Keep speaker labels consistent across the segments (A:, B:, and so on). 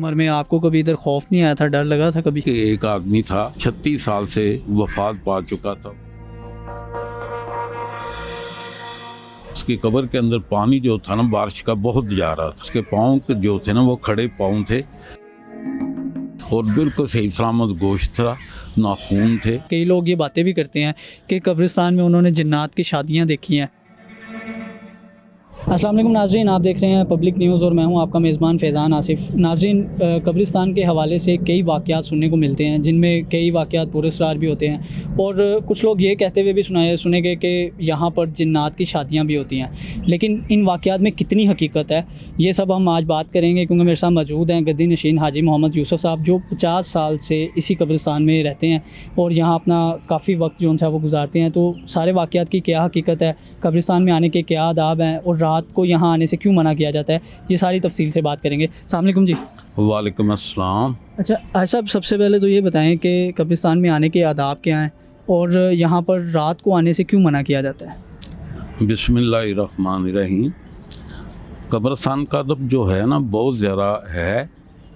A: उम्र में आपको कभी इधर खौफ नहीं आया था, डर लगा था कभी?
B: कि एक आदमी था 36 साल से वफात पा चुका था, उसकी कब्र के अंदर पानी जो था ना बारिश का बहुत जा रहा था। उसके पाँव जो थे ना वो खड़े पाँव थे और बिल्कुल सही सलामत गोश्त था, नाखून थे।
A: कई लोग ये बातें भी करते हैं कि कब्रिस्तान में उन्होंने जिन्नात की शादियां देखी हैं। अस्सलाम वालेकुम नाज़रीन, आप देख रहे हैं पब्लिक न्यूज़ और मैं हूं आपका मेज़बान फैज़ान आसिफ। नाज़रीन, कब्रिस्तान के हवाले से कई वाक़यात सुनने को मिलते हैं जिनमें कई वाक़यात पुरस्कार भी होते हैं और कुछ लोग ये कहते हुए भी सुने गए कि यहाँ पर जिन्नात की शादियाँ भी होती हैं। लेकिन इन वाक़यात में कितनी हकीकत है, ये सब हम आज बात करेंगे, क्योंकि मेरे साथ मौजूद हैं गद्दी नशीन हाजी मोहम्मद यूसुफ साहब, जो 50 साल से इसी कब्रिस्तान में रहते हैं और यहाँ अपना काफ़ी वक्त जो है वो गुजारते हैं। तो सारे वाक़यात की क्या हकीकत है, कब्रिस्तान में आने के क्या आदाब हैं और रात को यहाँ आने से क्यों मना किया जाता है, ये सारी तफसील से बात करेंगे। अस्सलाम वालेकुम जी।
B: वालेकुम अस्सलाम।
A: अच्छा हाजी साहब, सबसे पहले तो ये बताएं कि कब्रिस्तान में आने के आदाब क्या हैं और यहाँ पर रात को आने से क्यों मना किया जाता है?
B: बिस्मिल्लाहिर्रहमानिर्रहीम। कब्रिस्तान का अदब जो है ना बहुत ज़्यादा है,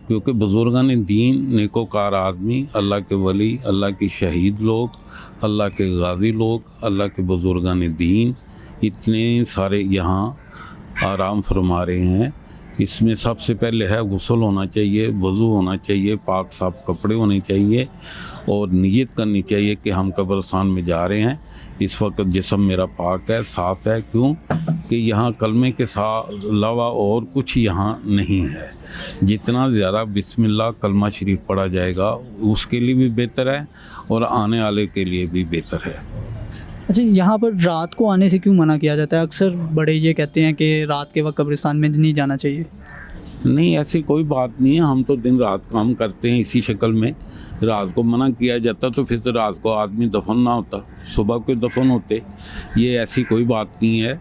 B: क्योंकि बुज़ुर्गान दीन, नेकोकार आदमी, अल्लाह के वली, अल्लाह के शहीद लोग, अल्लाह के गाज़ी लोग, अल्लाह के बुज़ुर्गान दीन इतने सारे यहाँ आराम फरमा रहे हैं। इसमें सबसे पहले है गुस्ल होना चाहिए, वज़ू होना चाहिए, पाक साफ कपड़े होने चाहिए और नियत करनी चाहिए कि हम कब्रिस्तान में जा रहे हैं। इस वक्त जिस्म मेरा पाक है, साफ़ है। क्यों कि यहाँ कलमे के अलावा और कुछ यहाँ नहीं है। जितना ज़्यादा बिस्मिल्लाह कलमा शरीफ पढ़ा जाएगा उसके लिए भी बेहतर है और आने वाले के लिए भी बेहतर है।
A: अच्छा, यहाँ पर रात को आने से क्यों मना किया जाता है? अक्सर बड़े ये कहते हैं कि रात के वक्त कब्रिस्तान में नहीं जाना चाहिए।
B: नहीं, ऐसी कोई बात नहीं है। हम तो दिन रात काम करते हैं इसी शक्ल में। रात को मना किया जाता तो फिर तो रात को आदमी दफन ना होता, सुबह को दफन होते। ये ऐसी कोई बात नहीं है।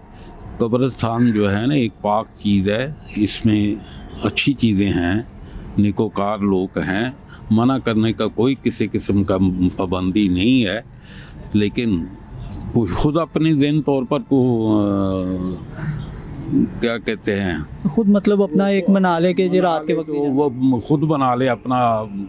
B: कब्रिस्तान जो है ना एक पाक चीज़ है, इसमें अच्छी चीज़ें हैं, नेकोकार लोग हैं, मना करने का कोई किसी किस्म का पाबंदी नहीं है। लेकिन खुद अपने ज़हन तौर पर क्या कहते हैं,
A: खुद मतलब अपना एक मना ले के जो रात के वक्त
B: तो वो खुद बना ले अपना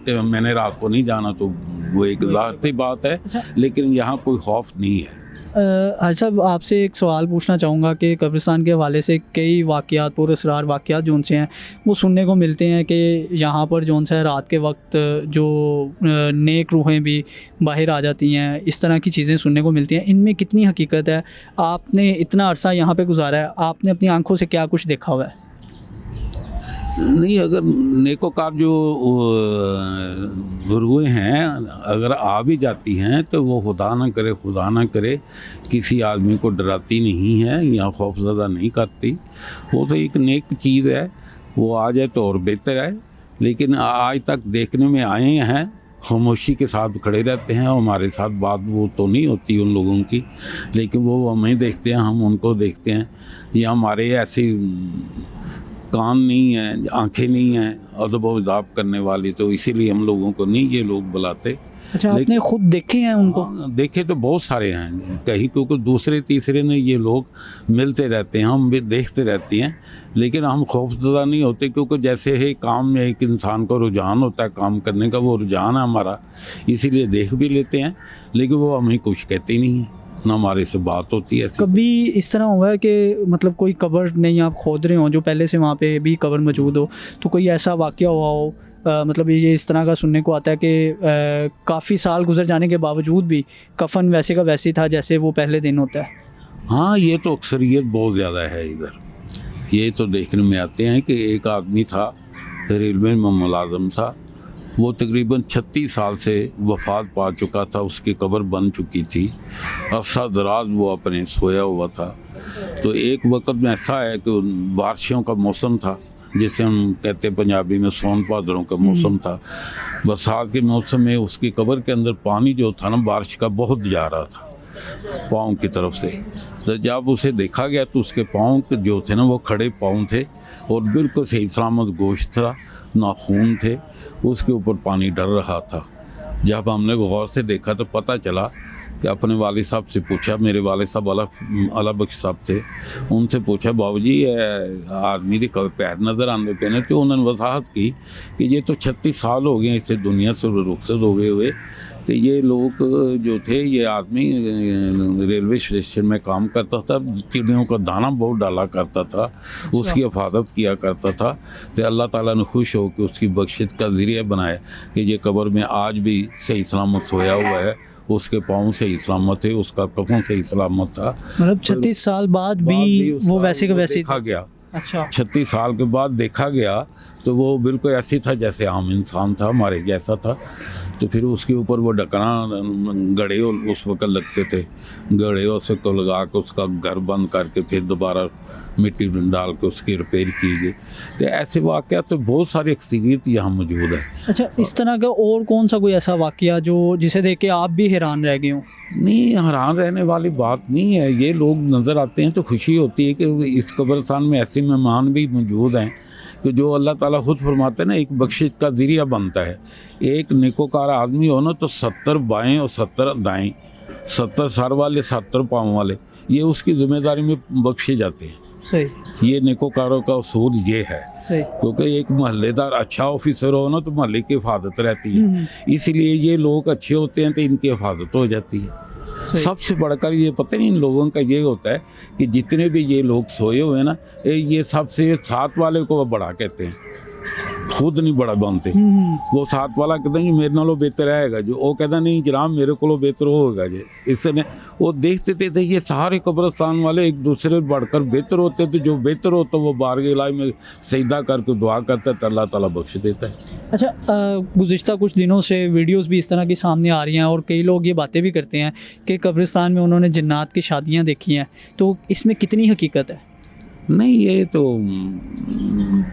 B: कि मैंने रात को नहीं जाना, तो वो एक ज़ाहिर बात है। लेकिन यहाँ कोई खौफ नहीं है।
A: अच्छा, आपसे एक सवाल पूछना चाहूँगा कि कब्रिस्तान के हवाले से कई वाक़यात, पुरस्कार वाक़यात जो से हैं वो सुनने को मिलते हैं कि यहाँ पर जो है रात के वक्त जो नेक रूहें भी बाहर आ जाती हैं, इस तरह की चीज़ें सुनने को मिलती हैं। इनमें कितनी हकीकत है? आपने इतना अरसा यहाँ पे गुजारा है, आपने अपनी आंखों से क्या कुछ देखा हुआ है?
B: नहीं, अगर नेकोकार जो रूहें हैं अगर आ भी जाती हैं तो वो खुदा ना करे किसी आदमी को डराती नहीं है या खौफज़दा नहीं करती। वो तो एक नेक चीज़ है, वो आ जाए तो और बेहतर है। लेकिन आज तक देखने में आए हैं, खामोशी के साथ खड़े रहते हैं, हमारे साथ बात वो तो नहीं होती उन लोगों की, लेकिन वो हमें देखते हैं, हम उनको देखते हैं। या हमारे ऐसी कान नहीं है, आंखें नहीं हैं अदब व अदाब करने वाली, तो इसीलिए हम लोगों को नहीं ये लोग बुलाते।
A: अच्छा, आपने खुद देखे हैं उनको?
B: देखे तो बहुत सारे हैं कहीं, क्योंकि दूसरे तीसरे ने ये लोग मिलते रहते हैं, हम भी देखते रहते हैं। लेकिन हम खौफज़दा नहीं होते, क्योंकि जैसे है काम में एक इंसान को रुझान होता है काम करने का, वो रुझान है हमारा, इसीलिए देख भी लेते हैं। लेकिन वो हमें कुछ कहते नहीं हैं, ना हमारे से बात होती है।
A: कभी इस तरह हुआ है कि मतलब कोई कब्र नहीं आप खोद रहे हो, जो पहले से वहाँ पे भी कब्र मौजूद हो, तो कोई ऐसा वाक़या हुआ हो, मतलब ये इस तरह का सुनने को आता है कि काफ़ी साल गुजर जाने के बावजूद भी कफन वैसे का वैसे था जैसे वो पहले दिन होता है?
B: हाँ, ये तो अक्सरियत बहुत ज़्यादा है इधर। ये तो देखने में आते हैं कि एक आदमी था, रेलवे में मुलाज़म था, वो तकरीबन 36 साल से वफ़ात पा चुका था, उसकी कब्र बन चुकी थी, अरसा दराज वो अपने सोया हुआ था। तो एक वक्त में ऐसा है कि बारिशों का मौसम था, जिसे हम कहते हैं पंजाबी में सोन भादरों का मौसम था। बरसात के मौसम में उसकी कब्र के अंदर पानी जो था ना बारिश का बहुत जा रहा था पाँव की तरफ से। तो जब उसे देखा गया तो उसके पाँव जो थे ना वो खड़े पाँव थे और बिल्कुल सही सलामत गोश्त था, नाखून थे, उसके ऊपर पानी डर रहा था। जब हमने गौर से देखा तो पता चला कि अपने वालिद साहब से पूछा, मेरे वालिद साहब अला बख्श साहब थे, उनसे पूछा बाबूजी आदमी के पैर नज़र आते पे ने, तो उन्होंने वजाहत की कि ये तो 36 साल हो गए इसे दुनिया से रुखसत हो गए हुए, तो ये लोग जो थे, ये आदमी रेलवे स्टेशन में काम करता था, चिड़ियों का दाना बहुत डाला करता था, उसकी हिफाजत किया करता था। तो अल्लाह ताला ने खुश हो कि उसकी बख्शिश का ज़रिया बनाया कि ये कब्र में आज भी सही सलामत सोया हुआ है, उसके पाँव सही सलामत थे, उसका कफन सही सलामत था।
A: मतलब 36 साल बाद भी वो वैसे का वैसे
B: देखा गया।
A: अच्छा,
B: 36 साल के बाद देखा गया तो वो बिल्कुल ऐसे था जैसे आम इंसान था, हमारे जैसा था। तो फिर उसके ऊपर वो ढकना गड़े उस वक्त लगते थे, गड़े से को लगा के उसका घर बंद करके फिर दोबारा मिट्टी डाल के उसकी रिपेयर की गई। तो ऐसे वाक़या तो बहुत सारे एक्सपीरियंस यहाँ मौजूद है।
A: अच्छा, इस तरह का और कौन सा कोई ऐसा वाक़या जो जिसे देख के आप भी हैरान रह गए हो?
B: नहीं, हैरान रहने वाली बात नहीं है। ये लोग नज़र आते हैं तो खुशी होती है कि इस कब्रिस्तान में ऐसे मेहमान भी मौजूद हैं कि जो अल्लाह ताला खुद फरमाते हैं ना, एक बख्शिश का ज़रिया बनता है। एक नेकोकार आदमी हो ना तो 70 बाएँ और 70 दाएँ, 70 सर वाले 70 पाँव वाले, ये उसकी ज़िम्मेदारी में बख्शे जाते हैं।
A: सही,
B: ये नेकोकारों का उसूल ये है।
A: सही।
B: क्योंकि एक मोहल्लेदार अच्छा ऑफिसर हो ना तो मोहल्ले की हिफाजत रहती है, इसलिए ये लोग अच्छे होते हैं तो इनकी हिफाजत हो जाती है। सबसे बढ़कर ये पता नहीं इन लोगों का ये होता है कि जितने भी ये लोग सोए हुए हैं ना, ये सबसे साथ वाले को बड़ा कहते हैं, खुद नहीं बड़ा बनते। वो साथ वाला कहते हैं जी मेरे नालों बेहतर रहेगा, जो वो कहता नहीं जनाब मेरे को बेहतर होगा जी। इसने वो देखते थे ये सारे कब्रिस्तान वाले एक दूसरे बढ़कर बेहतर होते थे, जो बेहतर होता वो बारगाह इलाही में सजदा करके दुआ करता तो अल्लाह ताला बख्श देता है।
A: अच्छा, गुज़िश्ता कुछ दिनों से वीडियोस भी इस तरह की सामने आ रही हैं और कई लोग ये बातें भी करते हैं कि कब्रिस्तान में उन्होंने जन्नात की शादियां देखी हैं, तो इसमें कितनी हकीकत है?
B: नहीं, ये तो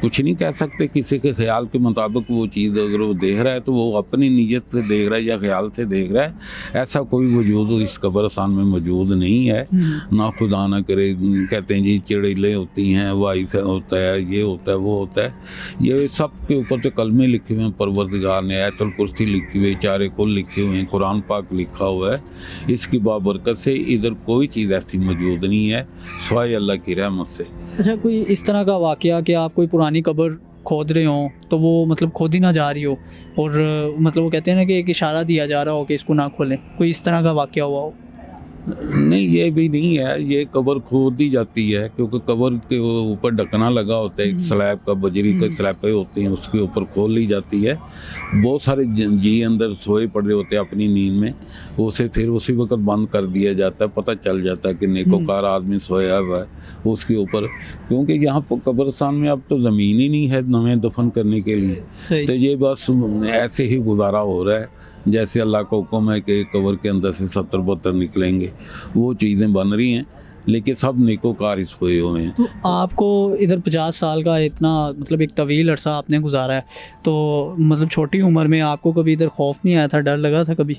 B: कुछ नहीं कह सकते। किसी के ख्याल के मुताबिक वो चीज़ अगर वो देख रहा है तो वो अपनी नीयत से देख रहा है या ख्याल से देख रहा है। ऐसा कोई वजूद इस कब्रिस्तान में मौजूद नहीं है। ना खुदा ना करे कहते हैं जी चिड़ैलें होती हैं, वाइफ होता है, ये होता है, वो होता है। ये सब के ऊपर तो कलमे लिखे हुए हैं, परवरदिगार ने आयतुल कुर्सी लिखी हुई है, चारे कुल लिखे हुए हैं, कुरान पाक लिखा हुआ है। इसकी बाबरकत से इधर कोई चीज़ ऐसी मौजूद नहीं है सिवाय अल्लाह की रहमत से।
A: अच्छा, कोई इस तरह का वाक़या कि आप कोई पुरानी कब्र खोद रहे हो तो वो मतलब खोदी ना जा रही हो और मतलब वो कहते हैं ना कि एक इशारा दिया जा रहा हो कि इसको ना खोलें, कोई इस तरह का वाक़या हुआ हो?
B: नहीं, ये भी नहीं है। ये कब्र खोद दी जाती है क्योंकि कब्र के ऊपर ढकना लगा होता है, एक स्लैब का, बजरी के स्लैबें होती हैं, उसके ऊपर खोल ली जाती है। बहुत सारे जी अंदर सोए पड़े होते हैं अपनी नींद में, उसे फिर उसी वक्त बंद कर दिया जाता है। पता चल जाता है कि नेकोकार आदमी सोया हुआ है उसके ऊपर, क्योंकि यहाँ पर कब्रिस्तान में अब तो ज़मीन ही नहीं है नवें दफन करने के लिए। तो ये बस ऐसे ही गुजारा हो रहा है जैसे अल्लाह का हुक्म है कि कब्र के अंदर से 70-72 निकलेंगे, वो चीज़ें बन रही हैं, लेकिन सब नेकोकार सोए हुए हैं।
A: तो आपको इधर 50 साल का इतना मतलब एक तवील अरसा आपने गुजारा है, तो मतलब छोटी उम्र में आपको कभी इधर खौफ नहीं आया था, डर लगा था कभी?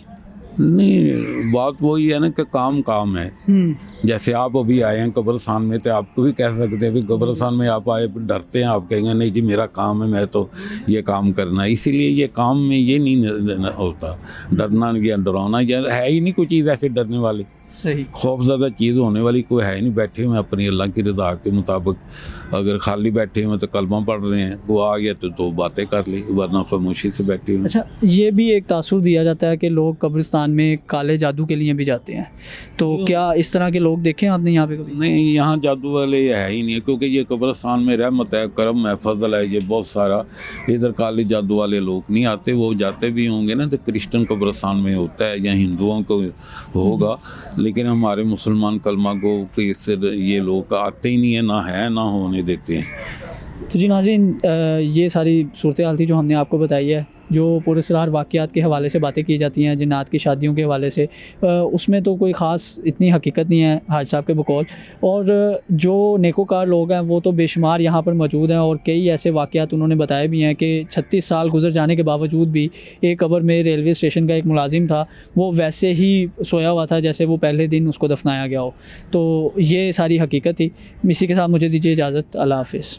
B: नहीं, बात वही है ना कि काम है। जैसे आप अभी आए हैं कब्रिस्तान में तो आपको भी कह सकते हैं, अभी कब्रिस्तान में आप आए डरते हैं, आप कहेंगे नहीं जी मेरा काम है, मैं तो ये काम करना है। इसीलिए ये काम में ये नहीं होता, डरना या डराना या है ही नहीं कोई चीज़ ऐसे डरने वाली।
A: सही,
B: खौफज़दा चीज़ होने वाली कोई है ही नहीं। बैठे हुए अपनी अल्लाह की रज़ा के मुताबिक, अगर खाली बैठे हुए तो कलमा पढ़ रहे हैं, वो आ गया तो बातें कर ली, वरना खामोशी से बैठे हुए।
A: अच्छा, ये भी एक तासुर दिया जाता है कि लोग कब्रिस्तान में काले जादू के लिए भी जाते हैं, तो क्या इस तरह के लोग देखे आपने यहाँ पे कभी?
B: नहीं, यहाँ जादू वाले है ही नहीं, क्योंकि ये कब्रिस्तान में रहमत है, करम है, फजल है, ये बहुत सारा। इधर काले जादू वाले लोग नहीं आते। वो जाते भी होंगे ना तो क्रिश्चियन कब्रिस्तान में होता है या हिंदुओं को होगा, लेकिन हमारे मुसलमान कलमा को इससे ये लोग आते ही नहीं है, ना है ना होने देते हैं।
A: तो जी नाज़रीन, ये सारी सूरत हाल थी जो हमने आपको बताई है। जो पुरस्कार वाक़यात के हवाले से बातें की जाती हैं, जन्नात की शादियों के हवाले से, उसमें तो कोई ख़ास इतनी हकीकत नहीं है हाज साहब के बकौल। और जो नेकोकार लोग हैं वो तो बेशुमार यहाँ पर मौजूद हैं और कई ऐसे वाक़यात उन्होंने बताए भी हैं कि 36 साल गुजर जाने के बावजूद भी एक कब्र में रेलवे स्टेशन का एक मुलाजिम था, वो वैसे ही सोया हुआ था जैसे वो पहले दिन उसको दफनाया गया हो। तो ये सारी हकीकत थी। इसी के साथ मुझे दीजिए इजाज़त। अल्लाह हाफ़िज़।